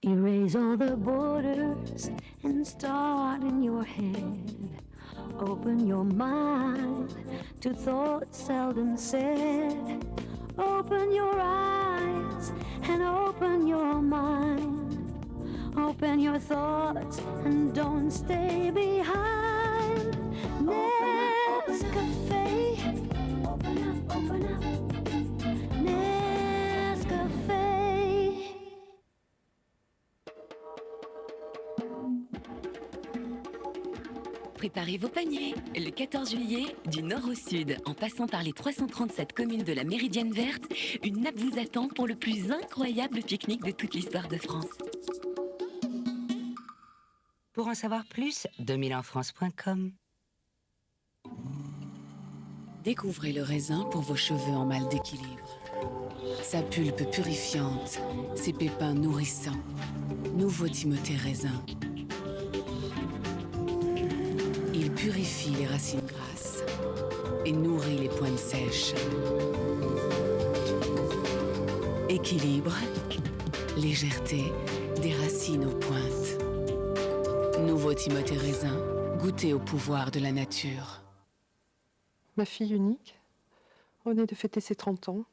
Erase all the borders and start in your head. Open your mind to thoughts seldom said. Open your eyes and open your mind. Open your thoughts and don't stay behind. Nescafe. Open up, open up. Nescafe. Préparez vos paniers. Le 14 juillet, du nord au sud, en passant par les 337 communes de la Méridienne verte, une nappe vous attend pour le plus incroyable pique-nique de toute l'histoire de France. Pour en savoir plus, 2000enfrance.com. Découvrez le raisin pour vos cheveux en mal d'équilibre. Sa pulpe purifiante, ses pépins nourrissants. Nouveau Timothée raisin. Il purifie les racines grasses et nourrit les pointes sèches. Équilibre, légèreté, des racines aux pointes. Nouveau Timothée raisin, goûtez au pouvoir de la nature. Ma fille unique venait de fêter ses 30 ans.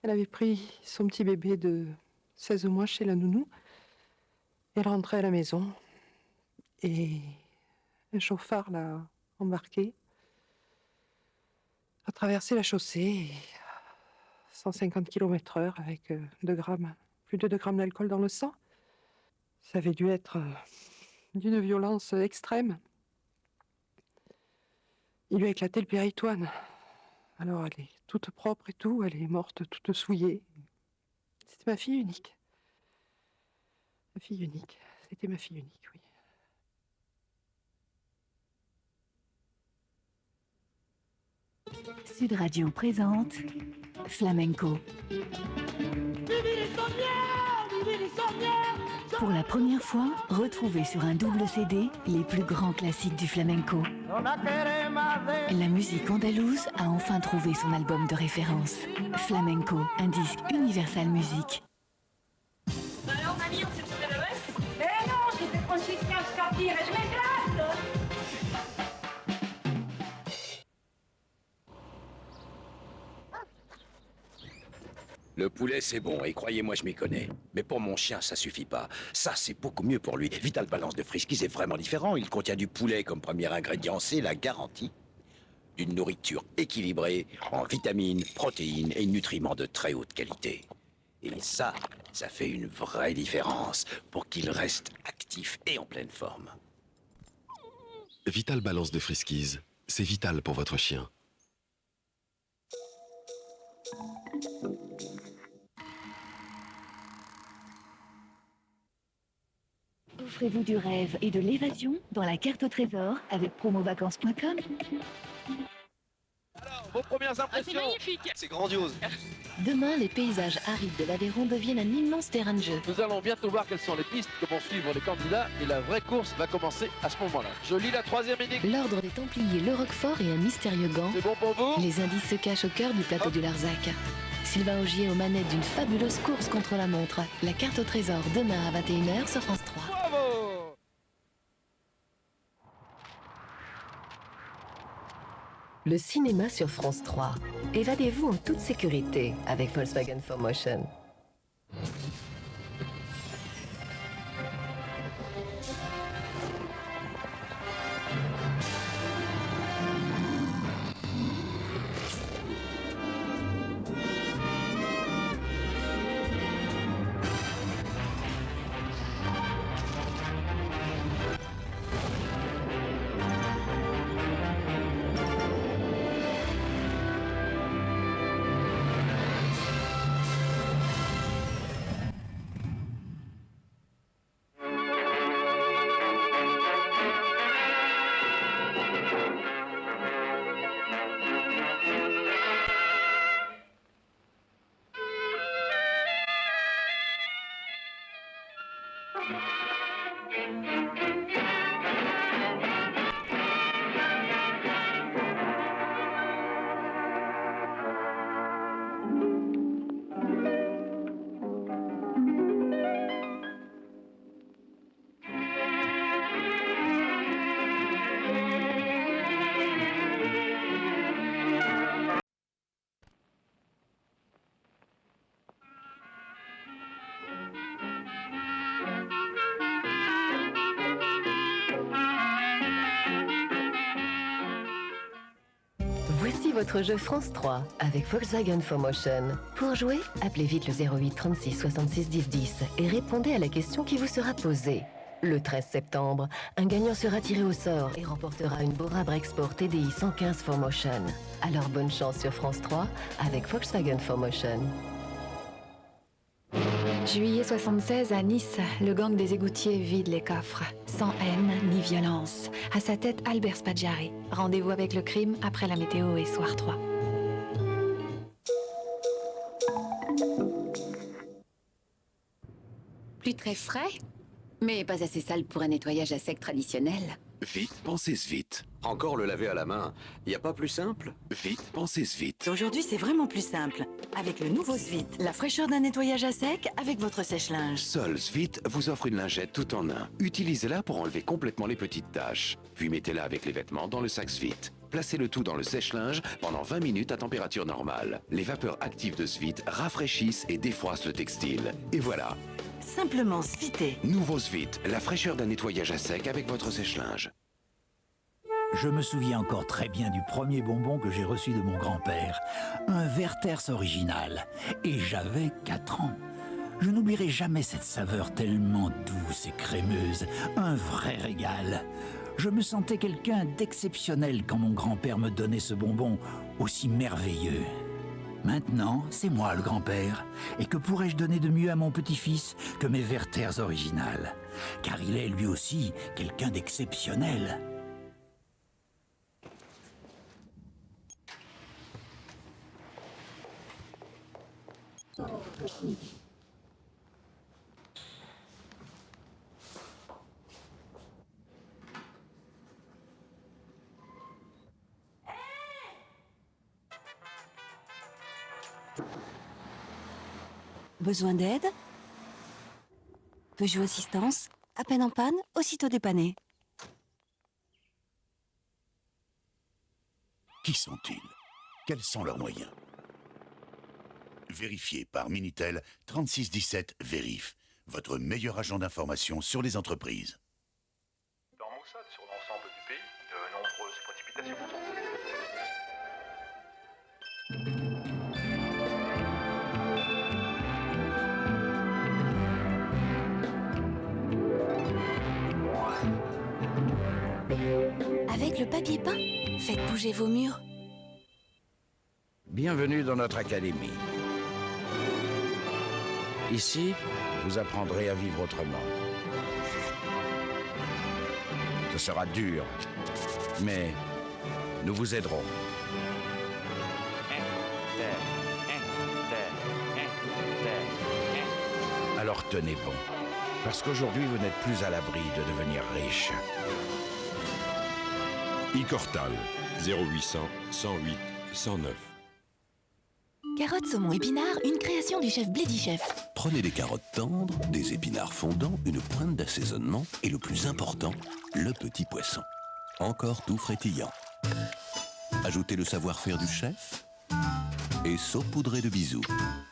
Elle avait pris son petit bébé de 16 mois chez la nounou. Elle rentrait à la maison et un chauffard l'a embarqué, a traversé la chaussée, 150 km/h avec plus de 2 grammes d'alcool dans le sang. Ça avait dû être d'une violence extrême. Il lui a éclaté le péritoine. Alors elle est toute propre et tout, elle est morte toute souillée. C'était ma fille unique. Ma fille unique. C'était ma fille unique, oui. Sud Radio présente Flamenco. Pour la première fois, retrouvez sur un double CD les plus grands classiques du flamenco. La musique andalouse a enfin trouvé son album de référence. Flamenco, un disque Universal Music. Alors, mamie, on s'est trouvé le reste? Eh non, j'ai fait 36 15 sortir et je m'éclate! Le poulet, c'est bon, et croyez-moi, je m'y connais. Mais pour mon chien, ça suffit pas. Ça, c'est beaucoup mieux pour lui. Vital Balance de Friskies est vraiment différent. Il contient du poulet comme premier ingrédient, c'est la garantie d'une nourriture équilibrée en vitamines, protéines et nutriments de très haute qualité. Et ça fait une vraie différence pour qu'il reste actif et en pleine forme. Vital Balance de Friskies, c'est vital pour votre chien. Offrez-vous du rêve et de l'évasion dans la carte au trésor avec promovacances.com. Alors, vos premières impressions? C'est magnifique! C'est grandiose. Demain, les paysages arides de l'Aveyron deviennent un immense terrain de jeu. Nous allons bientôt voir quelles sont les pistes que vont suivre les candidats et la vraie course va commencer à ce moment-là. Je lis la troisième énigme. L'ordre des Templiers, le Roquefort et un mystérieux gant. C'est bon pour vous? Les indices se cachent au cœur du plateau du Larzac. Sylvain Augier aux manettes d'une fabuleuse course contre la montre. La carte au trésor demain à 21h sur France 3. Bravo! Le cinéma sur France 3. Évadez-vous en toute sécurité avec Volkswagen 4Motion. Voici votre jeu France 3 avec Volkswagen 4Motion. Pour jouer, appelez vite le 08 36 66 10 10 et répondez à la question qui vous sera posée. Le 13 septembre, un gagnant sera tiré au sort et remportera une Bora Brexport TDI 115 4Motion. Alors bonne chance sur France 3 avec Volkswagen 4Motion. Juillet 76 à Nice, le gang des égoutiers vide les coffres, sans haine ni violence. À sa tête, Albert Spaggiari. Rendez-vous avec le crime après la météo et soir 3. Plus très frais, mais pas assez sale pour un nettoyage à sec traditionnel. Vite, pensez vite. Encore le laver à la main. Y a pas plus simple? Vite, pensez vite. Aujourd'hui, c'est vraiment plus simple. Avec le nouveau Svit, la fraîcheur d'un nettoyage à sec avec votre sèche-linge. Seul Svit vous offre une lingette tout en un. Utilisez-la pour enlever complètement les petites taches. Puis mettez-la avec les vêtements dans le sac Svit. Placez le tout dans le sèche-linge pendant 20 minutes à température normale. Les vapeurs actives de Svit rafraîchissent et défroissent le textile. Et voilà. Simplement Svité. Nouveau Svit, la fraîcheur d'un nettoyage à sec avec votre sèche-linge. Je me souviens encore très bien du premier bonbon que j'ai reçu de mon grand-père. Un Werther's original. Et j'avais 4 ans. Je n'oublierai jamais cette saveur tellement douce et crémeuse. Un vrai régal. Je me sentais quelqu'un d'exceptionnel quand mon grand-père me donnait ce bonbon aussi merveilleux. Maintenant, c'est moi le grand-père. Et que pourrais-je donner de mieux à mon petit-fils que mes Werther's originales? Car il est lui aussi quelqu'un d'exceptionnel. Besoin d'aide? Peugeot Assistance? À peine en panne, aussitôt dépanné. Qui sont-ils? Quels sont leurs moyens? Vérifié par Minitel 3617 Vérif, votre meilleur agent d'information sur les entreprises. Dans Moussad, sur l'ensemble du pays, de nombreuses précipitations sont Avec le papier peint, faites bouger vos murs. Bienvenue dans notre académie. Ici, vous apprendrez à vivre autrement. Ce sera dur, mais nous vous aiderons. Alors tenez bon, parce qu'aujourd'hui vous n'êtes plus à l'abri de devenir riche. Icortal, 0800 108 109. Carottes, saumon, épinards, une création du chef Bledy Chef. Prenez des carottes tendres, des épinards fondants, une pointe d'assaisonnement et le plus important, le petit poisson. Encore tout frétillant. Ajoutez le savoir-faire du chef et saupoudrez de bisous.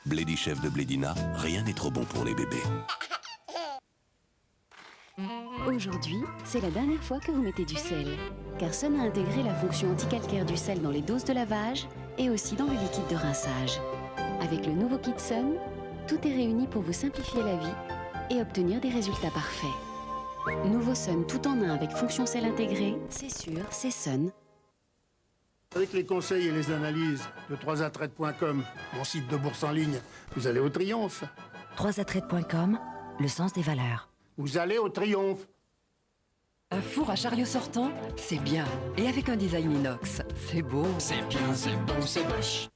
Bledy Chef de Blédina, rien n'est trop bon pour les bébés. Aujourd'hui, c'est la dernière fois que vous mettez du sel, car Sun a intégré la fonction anti-calcaire du sel dans les doses de lavage et aussi dans le liquide de rinçage. Avec le nouveau kit Sun, tout est réuni pour vous simplifier la vie et obtenir des résultats parfaits. Nouveau Sun tout en un avec fonction sel intégrée, c'est sûr, c'est Sun. Avec les conseils et les analyses de 3atraites.com, mon site de bourse en ligne, vous allez au triomphe. 3atraites.com, le sens des valeurs. Vous allez au triomphe. Un four à chariot sortant, c'est bien. Et avec un design inox, c'est beau. C'est bien, c'est beau, c'est moche.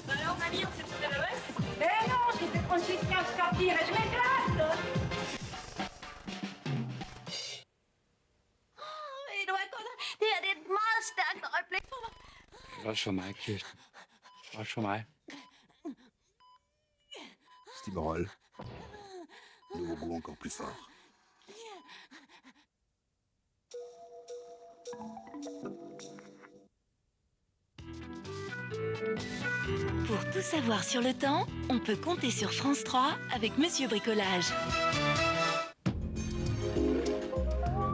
Alors, mamie, on s'est trouvé le reste? Eh non, j'ai fait 36 15 sortir et je m'éclate! Ved du hvad, Gunnar? Det her det er et meget stærkt øjeblik for mig. Det er også for mig, Kirsten. Også for mig. Stiborol. Nouveau goût encore plus fort. Pour tout savoir sur le temps, on peut compter sur France 3 avec Monsieur Bricolage.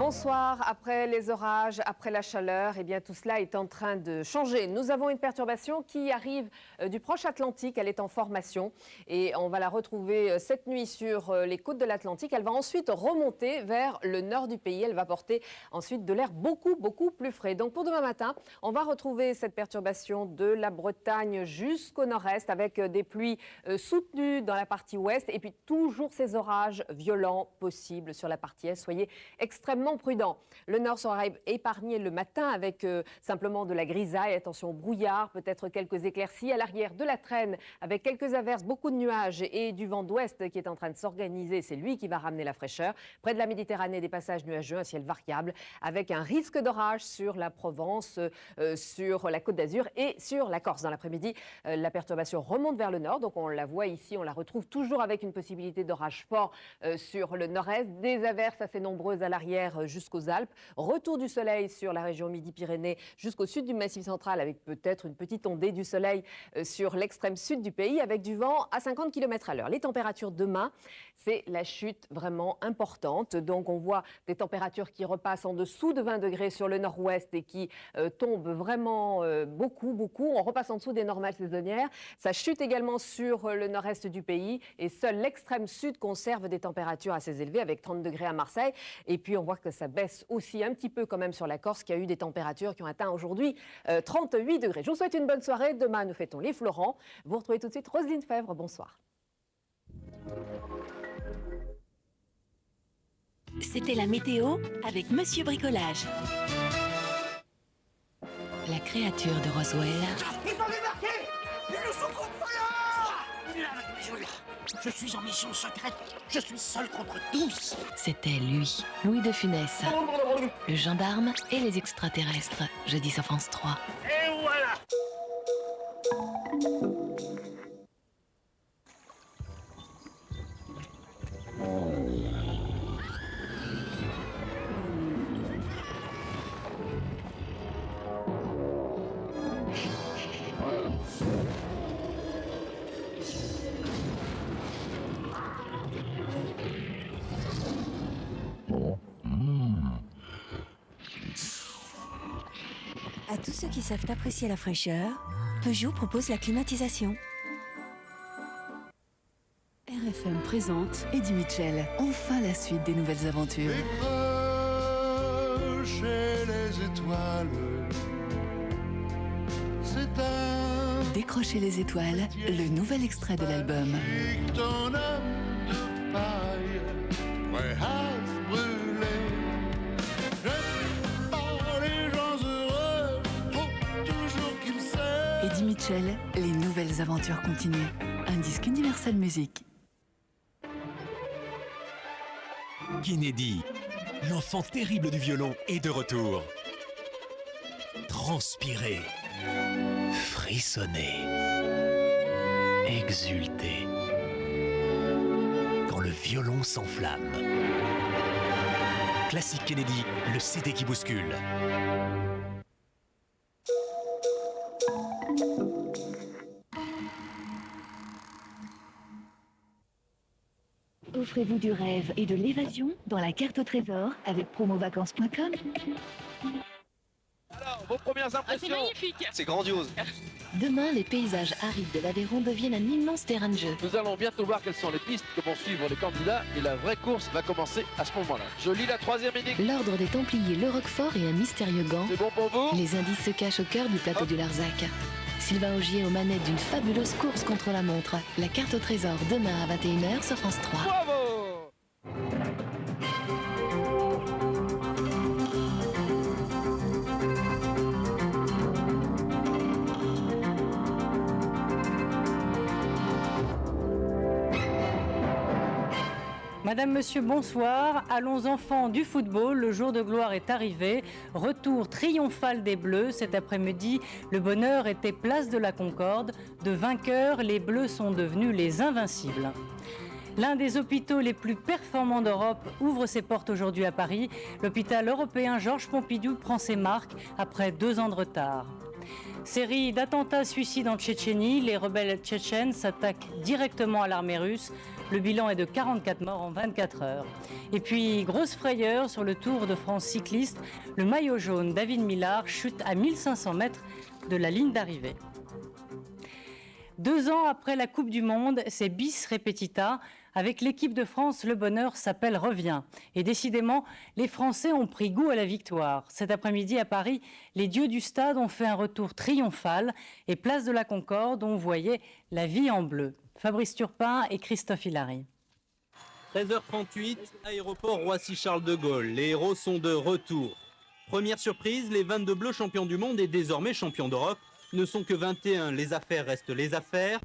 Bonsoir. Après les orages, après la chaleur, eh bien tout cela est en train de changer. Nous avons une perturbation qui arrive du proche Atlantique. Elle est en formation et on va la retrouver cette nuit sur les côtes de l'Atlantique. Elle va ensuite remonter vers le nord du pays. Elle va porter ensuite de l'air beaucoup plus frais. Donc pour demain matin, on va retrouver cette perturbation de la Bretagne jusqu'au nord-est avec des pluies soutenues dans la partie ouest et puis toujours ces orages violents possibles sur la partie est. Soyez extrêmement prudents. Le nord sera épargné le matin avec simplement de la grisaille. Attention au brouillard, peut-être quelques éclaircies. À l'arrière de la traîne avec quelques averses, beaucoup de nuages et du vent d'ouest qui est en train de s'organiser. C'est lui qui va ramener la fraîcheur. Près de la Méditerranée, des passages nuageux, un ciel variable avec un risque d'orage sur la Provence, sur la Côte d'Azur et sur la Corse. Dans l'après-midi, la perturbation remonte vers le nord. Donc on la voit ici, on la retrouve toujours avec une possibilité d'orage fort sur le nord-est. Des averses assez nombreuses à l'arrière jusqu'aux Alpes. Retour du soleil sur la région Midi-Pyrénées jusqu'au sud du Massif central avec peut-être une petite ondée du soleil sur l'extrême sud du pays avec du vent à 50 km/h. Les températures demain, c'est la chute vraiment importante. Donc on voit des températures qui repassent en dessous de 20 degrés sur le nord-ouest et qui tombent vraiment beaucoup. On repasse en dessous des normales saisonnières. Ça chute également sur le nord-est du pays et seul l'extrême sud conserve des températures assez élevées avec 30 degrés à Marseille. Et puis on voit que ça baisse aussi un petit peu quand même sur la Corse qui a eu des températures qui ont atteint aujourd'hui 38 degrés. Je vous souhaite une bonne soirée. Demain, nous fêtons les fleurons. Vous retrouvez tout de suite Roselyne Fèvre. Bonsoir. C'était la météo avec Monsieur Bricolage. La créature de Roswell. Ils ont débarqué! Ils nous sont contre-feu! Je suis en mission secrète. Je suis seul contre tous. C'était lui, Louis de Funès. Le gendarme et les extraterrestres. Jeudi sur France 3. Et voilà! À tous ceux qui savent apprécier la fraîcheur, Peugeot propose la climatisation. RFM présente Eddie Mitchell. Enfin la suite des nouvelles aventures. Décrochez les étoiles. C'est un Décrochez les étoiles, le nouvel extrait de l'album. ton âme de paille, prêt à se brûler. J'aime pas les gens heureux, faut toujours qu'ils s'aiment. Eddie Mitchell, les nouvelles aventures continuent. Un disque Universal Music. Kennedy, l'enfant terrible du violon, est de retour. Transpirer, frissonner, exulter. Quand le violon s'enflamme. Classique Kennedy, le CD qui bouscule. Offrez-vous du rêve et de l'évasion dans la carte au trésor avec promovacances.com. Alors, vos premières impressions? C'est magnifique. C'est grandiose. Demain, les paysages arides de l'Aveyron deviennent un immense terrain de jeu. Nous allons bientôt voir quelles sont les pistes que vont suivre les candidats et la vraie course va commencer à ce moment-là. Je lis la troisième énigme. L'ordre des Templiers, le Roquefort et un mystérieux gant. C'est bon pour vous? Les indices se cachent au cœur du plateau du Larzac. Sylvain Augier aux manettes d'une fabuleuse course contre la montre. La carte au trésor demain à 21h sur France 3. Bravo! Madame, Monsieur, bonsoir. Allons enfants du football, le jour de gloire est arrivé. Retour triomphal des Bleus. Cet après-midi, le bonheur était place de la Concorde. De vainqueurs, les Bleus sont devenus les invincibles. L'un des hôpitaux les plus performants d'Europe ouvre ses portes aujourd'hui à Paris. L'hôpital européen Georges Pompidou prend ses marques après 2 ans de retard. Série d'attentats suicides en Tchétchénie, les rebelles tchétchènes s'attaquent directement à l'armée russe. Le bilan est de 44 morts en 24 heures. Et puis, grosse frayeur sur le Tour de France cycliste. Le maillot jaune David Millard chute à 1500 mètres de la ligne d'arrivée. 2 ans après la Coupe du Monde, c'est bis repetita. Avec l'équipe de France, le bonheur s'appelle revient. Et décidément, les Français ont pris goût à la victoire. Cet après-midi à Paris, les dieux du stade ont fait un retour triomphal et place de la Concorde, on voyait la vie en bleu. Fabrice Turpin et Christophe Hilary. 13h38, aéroport Roissy-Charles de Gaulle. Les héros sont de retour. Première surprise, les 22 bleus champions du monde et désormais champions d'Europe ne sont que 21. Les affaires restent les affaires.